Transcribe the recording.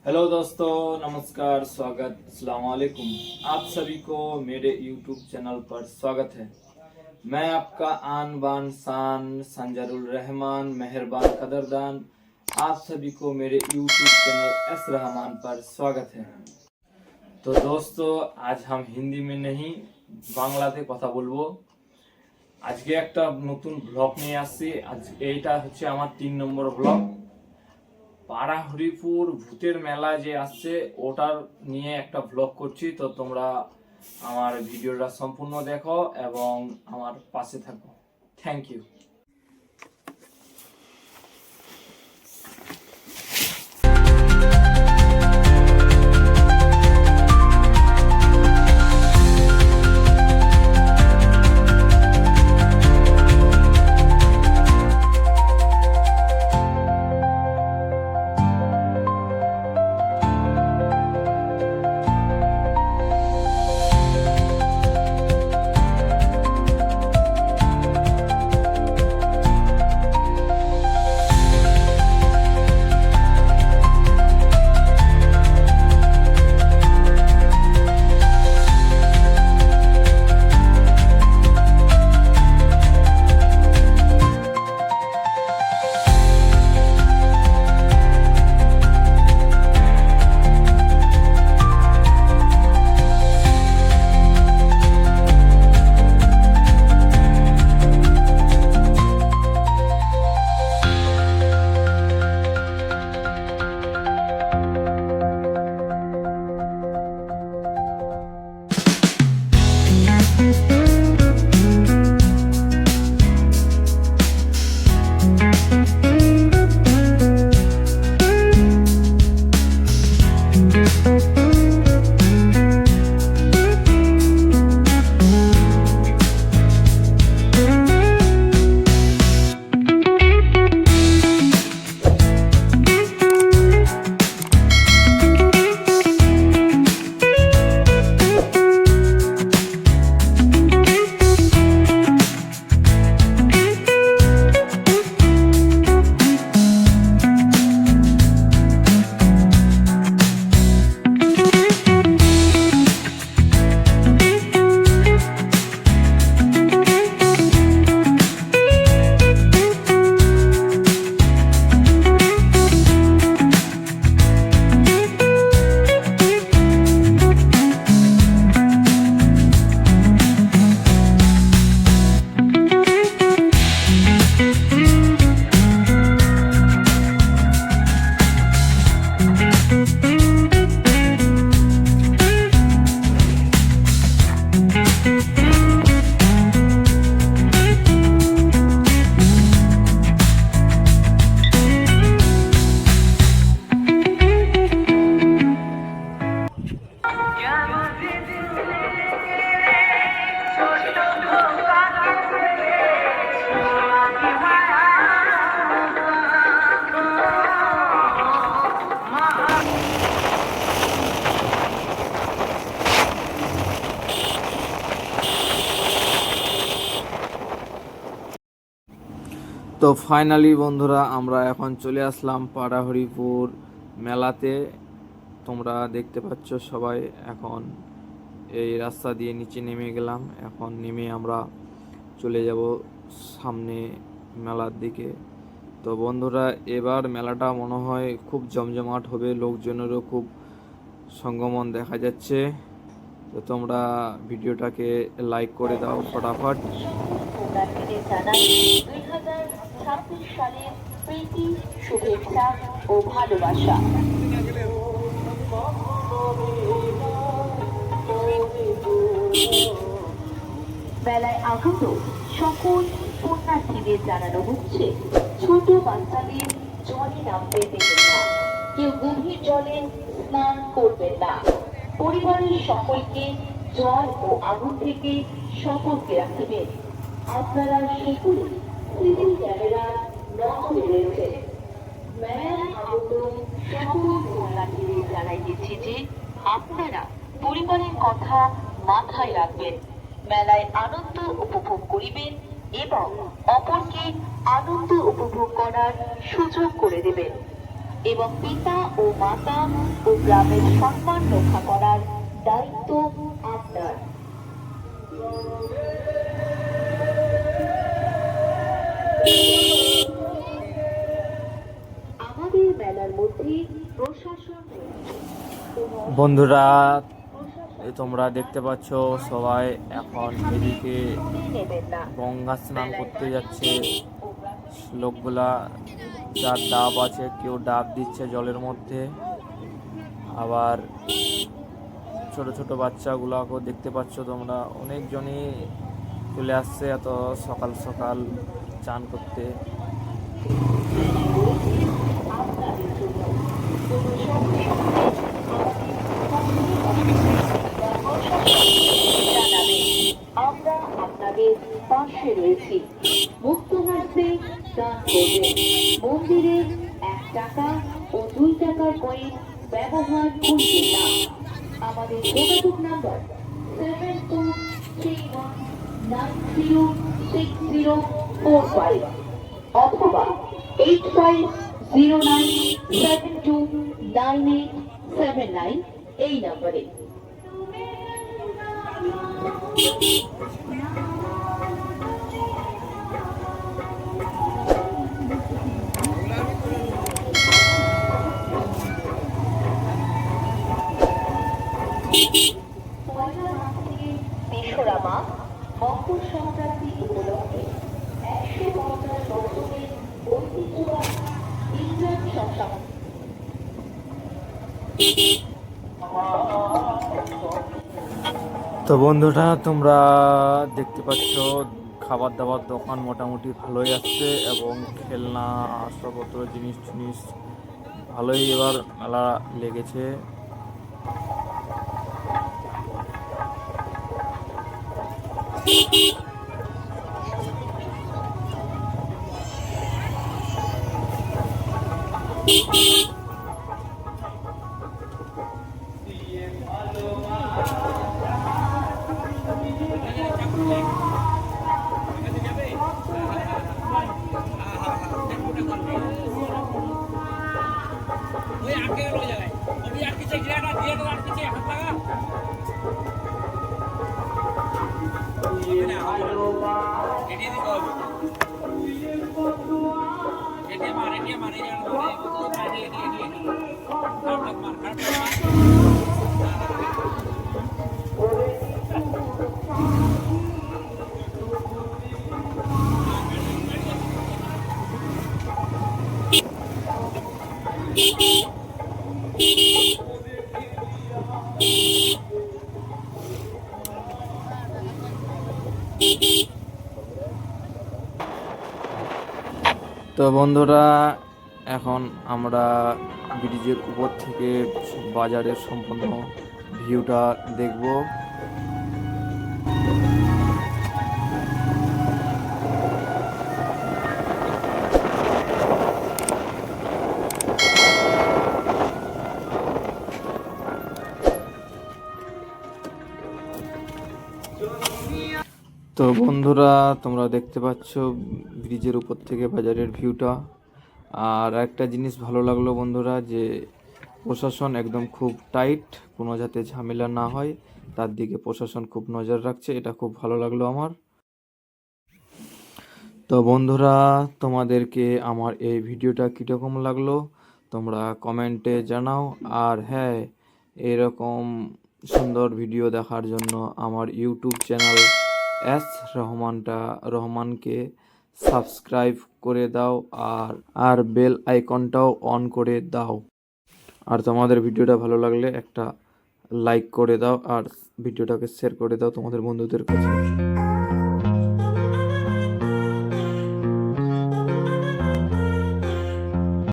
Hello दोस्तों, नमस्कार, स्वागत, अस्सलाम वालेकुम। आप सभी को मेरे YouTube चैनल पर स्वागत है। मैं आपका आन बान शान संजरुल रहमान मेहरबान कदरदान, आप सभी को मेरे YouTube चैनल एस रहमान पर स्वागत है। तो दोस्तों, आज हम हिंदी में नहीं বাংলাতে কথা বলবো। আজকে একটা নতুন ব্লগ নিয়ে আসছি। আজ এইটা হচ্ছে আমার 3 নম্বর ব্লগ। পাড়া হরিপুর ভূতের মেলা যে আসছে ওটার নিয়ে একটা ব্লগ করছি। তো তোমরা আমার ভিডিওটা সম্পূর্ণ দেখো এবং আমার পাশে থাকো। Thank you. তো ফাইনালি বন্ধুরা, আমরা এখন চলে আসলাম পাড়া হরিপুর মেলাতে। তোমরা দেখতে পাচ্ছ সবাই। এখন এই রাস্তা দিয়ে নিচে নেমে গেলাম। এখন নেমে আমরা চলে যাব সামনে মেলার দিকে। তো বন্ধুরা, এবার মেলাটা মনে হয় খুব জমজমাট হবে, লোকজনেরও খুব সঙ্গমন দেখা যাচ্ছে। তো তোমরা ভিডিওটাকে লাইক করে দাও ফটাফট। সালের প্রীতি, শুভেচ্ছা ও ভালোবাসা। মেলায় আগত সকল পুণ্যার্থীদের জানানো হচ্ছে, ছোট বাচ্চাদের জলে নামতে দেবেন না, কেউ গভীর জলে স্নান করবেন না। পরিবারের সকলকে জল ও আগুন থেকে সতর্ক রাখবেন। আপনারা সকলে সিসি ক্যামেরার নজরে রয়েছে। মেলায় আগত সকল পুণ্যার্থীদের জানাই দিচ্ছি যে আপনারা পরিবারের কথা মাথায় রাখবেন, মেলায় আনন্দ উপভোগ করিবেন এবং অপরকে আনন্দ উপভোগ করার সুযোগ করে দেবেন। এবং পিতা ও মাতা ও গ্রামের সম্মান রক্ষা করার দায়িত্ব আপনার। আমাদের মেলার মধ্যে প্রশাসন বন্ধুরা, তোমরা দেখতে পাচ্ছ সবাই এখন এদিকে নেবেন না। গঙ্গা স্নান করতে যাচ্ছে। লোকগুলা যার ডাব আছে কেউ ডাব দিচ্ছে জলের মধ্যে, আবার ছোট ছোট বাচ্চাগুলাকেও দেখতে পাচ্ছ তোমরা, অনেকজনই চলে আসছে এত সকাল সকাল চান করতে। আমরা আপনাদের পাশে রয়েছি। মুক্ত হাসতে দান করবেন। মন্দিরে 1 টাকা ও 2 টাকার কয়েন ব্যবহার করবেন না। আমাদের যোগাযোগ নাম্বার 7231906045 অথবা 8509729879 এই নম্বরে। তেসরা মাস মকর সংক্রান্তি উপলক্ষে 150 বছরের ঐতিহ্যবাহী ইন্দ্রাণ শ্মশান। তো বন্ধুরা, তোমরা দেখতে পাচ্ছ খাবার দাবার দোকান মোটামুটি ভালোই আসছে এবং খেলনা আসবাবপত্র জিনিস জিনিস ভালোই এবার মেলা লেগেছে। তো বন্ধুরা, এখন আমরা ব্রিজের উপর থেকে বাজারের সম্পূর্ণ ভিউটা দেখব। তো বন্ধুরা, তোমরা দেখতে পাচ্ছ ব্রিজের উপর থেকে বাজারের ভিউটা। আর একটা জিনিস ভালো লাগলো বন্ধুরা, যে প্রশাসন একদম খুব টাইট, কোনো যাতে ঝামেলা না হয় তার দিকে প্রশাসন খুব নজর রাখছে, এটা খুব ভালো লাগলো আমার। তো বন্ধুরা, তোমাদেরকে আমার এই ভিডিওটা কীরকম লাগলো তোমরা কমেন্টে জানাও। আর হ্যাঁ, এরকম সুন্দর ভিডিও দেখার জন্য আমার ইউটিউব চ্যানেল রহমানকে সাবস্ক্রাইব করে দাও আর বেল আইকনটাও অন করে দাও। আর তোমাদের ভিডিওটা ভালো লাগলে একটা লাইক করে দাও আর ভিডিওটাকে শেয়ার করে দাও তোমাদের বন্ধুদের কাছে।